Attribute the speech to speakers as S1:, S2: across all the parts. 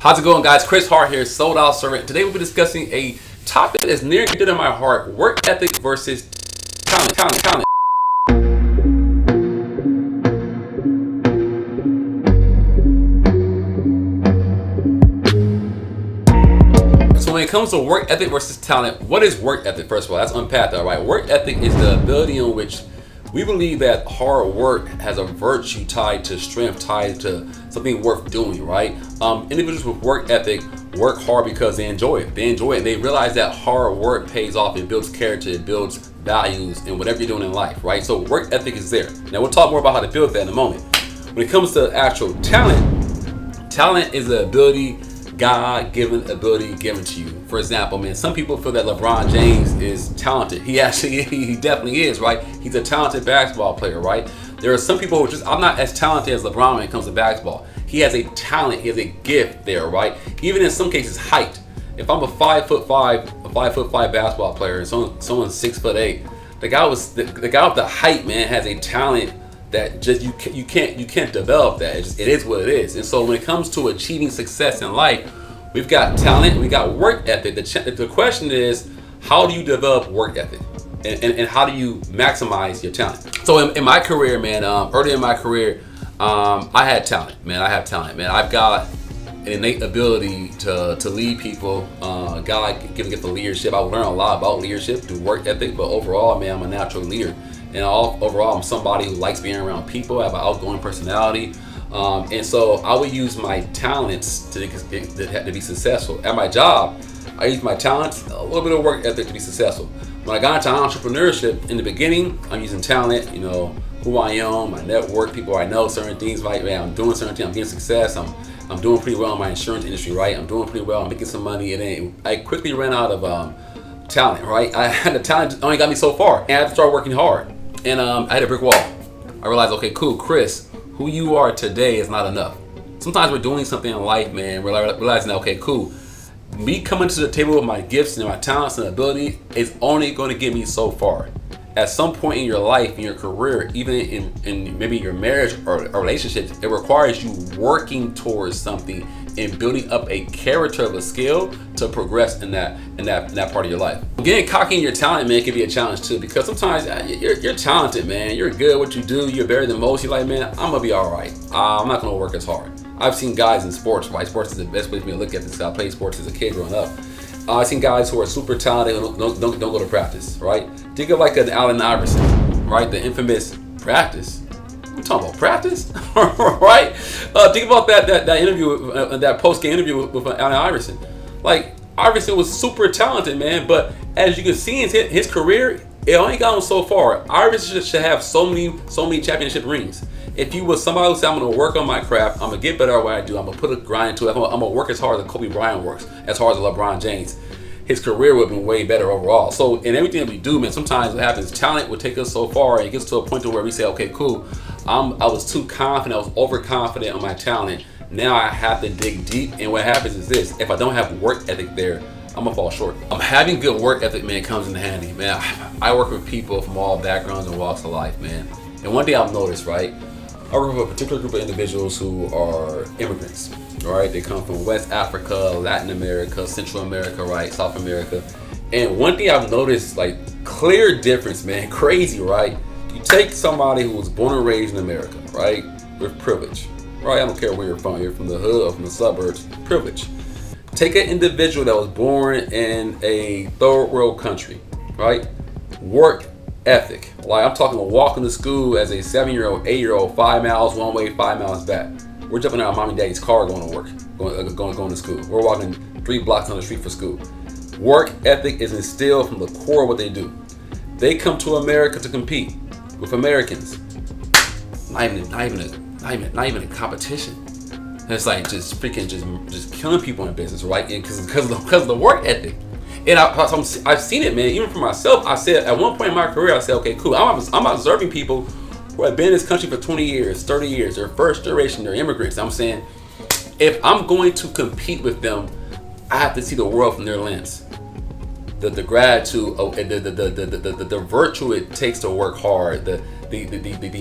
S1: How's it going, guys? Chris Hart here, Sold Out Servant. Today we'll be discussing a topic that's near and dear to my heart: work ethic versus talent. So when it comes to work ethic versus talent, what is work ethic? First of all, let's unpack that, right? Work ethic is the ability in which we believe that hard work has a virtue tied to strength, tied to something worth doing, right? Individuals with work ethic work hard because they enjoy it. They enjoy it and they realize that hard work pays off. It builds character, it builds values in whatever you're doing in life, right? So work ethic is there. Now we'll talk more about how to build that in a moment. When it comes to actual talent is the ability, God-given ability given to you. For example, man, some people feel that LeBron James is talented. He definitely is, right? He's a talented basketball player, right? There are some people who I'm not as talented as LeBron when it comes to basketball. He has a talent, he has a gift there, right? Even in some cases, height. If I'm a 5'5" basketball player and someone's 6'8", the guy with the height, man, has a talent that just you can't develop that. It is what it is. And so when it comes to achieving success in life, we've got talent, we got work ethic. The question is, how do you develop work ethic, and how do you maximize your talent? So in my career, man, early in my career, I had talent, man. I've got an innate ability to lead people. God given gift of leadership. I learned a lot about leadership through work ethic, but overall, man, I'm a natural leader. And overall, I'm somebody who likes being around people. I have an outgoing personality. And so I would use my talents to be successful. At my job, I use my talents, a little bit of work ethic to be successful. When I got into entrepreneurship, in the beginning, I'm using talent, who I am, my network, people I know, certain things, right? Man, I'm doing certain things, I'm getting success, I'm doing pretty well in my insurance industry, right? I'm doing pretty well, I'm making some money, and then I quickly ran out of talent, right? I had the talent only got me so far, and I had to start working hard. And I had a brick wall. I realized, okay, cool, Chris, who you are today is not enough. Sometimes we're doing something in life, man, realizing that, okay, cool, me coming to the table with my gifts and my talents and ability is only going to get me so far. At some point in your life, in your career, even in maybe your marriage or relationships, it requires you working towards something and building up a character of a skill to progress in that part of your life. Getting cocky in your talent, man, can be a challenge too, because sometimes you're talented, man. You're good at what you do. You're better than most. You're like, man, I'm gonna be all right. I'm not gonna work as hard. I've seen guys in sports, right? Sports is the best way for me to look at this. I played sports as a kid growing up. I've seen guys who are super talented and don't go to practice, right? Think of like an Allen Iverson, right? The infamous practice. I'm talking about practice, right? Think about that interview, that post-game interview with Allen Iverson. Like, Iverson was super talented, man, but as you can see in his career, it only got him so far. Iverson should have so many championship rings. If you was somebody who said, I'm going to work on my craft, I'm going to get better at what I do, I'm going to put a grind into it, I'm going to work as hard as Kobe Bryant works, as hard as LeBron James, his career would have been way better overall. So in everything that we do, man, sometimes what happens, talent will take us so far, and it gets to a point to where we say, okay, cool, I was too confident, I was overconfident on my talent. Now I have to dig deep, and what happens is this: if I don't have work ethic there, I'm gonna fall short. Having good work ethic, man, comes in handy, man. I work with people from all backgrounds and walks of life, man. And one thing I've noticed, right? I work with a particular group of individuals who are immigrants, right? They come from West Africa, Latin America, Central America, right? South America. And one thing I've noticed, like, clear difference, man, crazy, right? You take somebody who was born and raised in America, right? With privilege, right? I don't care where you're from the hood or from the suburbs, privilege. Take an individual that was born in a third world country, right? Work ethic. Like, I'm talking about walking to school as a 7-year-old, 8-year-old, 5 miles one way, 5 miles back. We're jumping out of mom and daddy's car going to work, going to school. We're walking 3 blocks on the street for school. Work ethic is instilled from the core of what they do. They come to America to compete with Americans. Not even a competition. It's like just freaking just killing people in business, right? Because of the work ethic. And I've seen it, man. Even for myself, I said at one point in my career, I said, okay, cool. I'm observing people who have been in this country for 20 years, 30 years. They're first generation. They're immigrants. I'm saying, if I'm going to compete with them, I have to see the world from their lens. The gratitude, the virtue it takes to work hard, the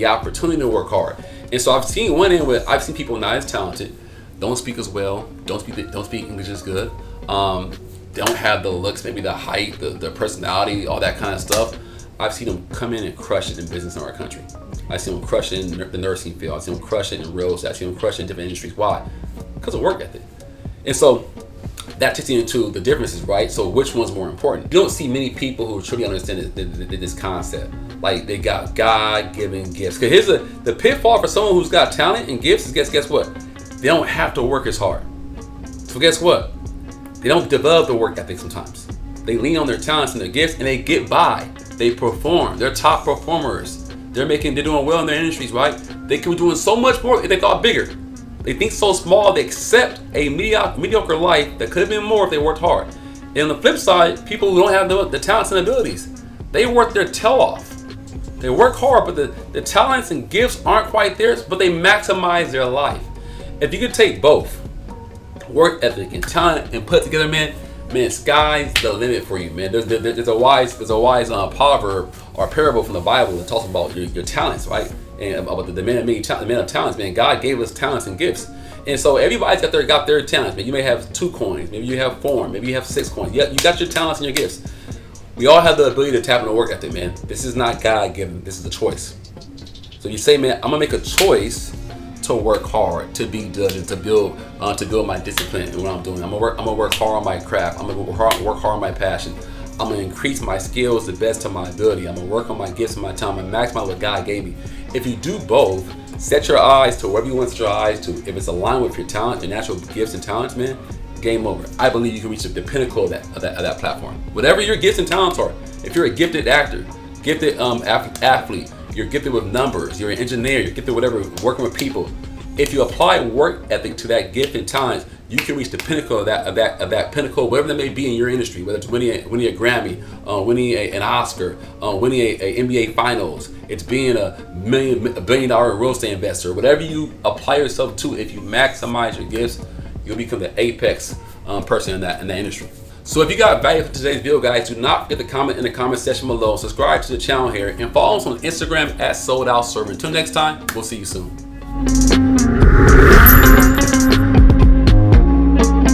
S1: opportunity to work hard. And so I've seen one end where I've seen people not as talented. don't speak as well, don't speak English as good, don't have the looks, maybe the height, the personality, all that kind of stuff. I've seen them come in and crush it in business in our country. I've seen them crush it in the nursing field. I've seen them crush it in real estate. I've seen them crush it in different industries. Why? Because of work ethic. And so that takes you into the differences, right? So which one's more important? You don't see many people who truly understand this concept. Like, they got God-given gifts. Because here's the pitfall for someone who's got talent and gifts is guess what? They don't have to work as hard. So guess what? They don't develop the work ethic sometimes. They lean on their talents and their gifts, and they get by. They perform. They're top performers. They're doing well in their industries, right? They could be doing so much more if they thought bigger. They think so small, they accept a mediocre life that could have been more if they worked hard. And on the flip side, people who don't have the talents and abilities, they work their tail off. They work hard, but the talents and gifts aren't quite theirs, but they maximize their life. If you could take both, work ethic and talent, and put it together, man, sky's the limit for you, man. There's a wise proverb or parable from the Bible that talks about your talents, right? And about the man of talents, man. God gave us talents and gifts, and so everybody's got their talents. Man, you may have 2 coins, maybe you have 4, maybe you have 6 coins. Yeah, you got your talents and your gifts. We all have the ability to tap into work ethic, man. This is not God given. This is a choice. So you say, man, I'm gonna make a choice to work hard, to be diligent, to build my discipline in what I'm doing. I'm gonna work hard on my craft. I'm gonna work hard on my passion. I'm gonna increase my skills the best to my ability. I'm gonna work on my gifts and my time. I'm gonna maximize what God gave me. If you do both, set your eyes to wherever you want to set your eyes to. If it's aligned with your talent, your natural gifts and talents, man, game over. I believe you can reach the pinnacle of that platform. Whatever your gifts and talents are. If you're a gifted actor, gifted athlete, you're gifted with numbers, you're an engineer, you're gifted whatever, working with people. If you apply work ethic to that gift and talent, you can reach the pinnacle of that pinnacle, whatever that may be in your industry, whether it's winning a Grammy, winning an Oscar, winning a NBA Finals, it's being a $1 billion real estate investor. Whatever you apply yourself to, if you maximize your gifts, you'll become the apex person in that industry. So if you got value from today's video, guys, do not forget to comment in the comment section below. Subscribe to the channel here and follow us on Instagram @SoldOutServant. Until next time, we'll see you soon.